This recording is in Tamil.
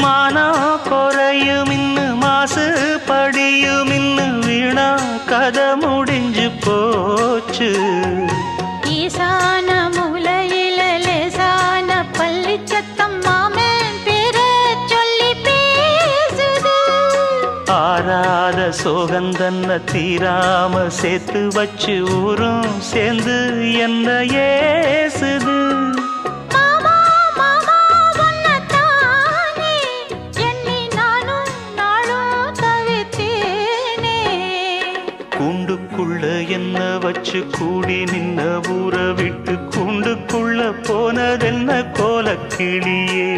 மானா குறையும் இன்னு மாசு படியும் இன்னு வீணா கதை முடிஞ்சு போச்சு. ஈசான மூலையில லேசான பள்ளி சத்தம் மாமன் பேர சொல்லி பேசுது. ஆறாத சோகந்தன்ன தீராம சேர்த்து வச்சு ஊரும் சேர்ந்து என்ன ஏசுது. கூண்டுக்குள்ள என்ன வச்சு கூடி நின்ன ஊரை விட்டு கூண்டுக்குள்ள போனதென்ன கோலக்கிளியே.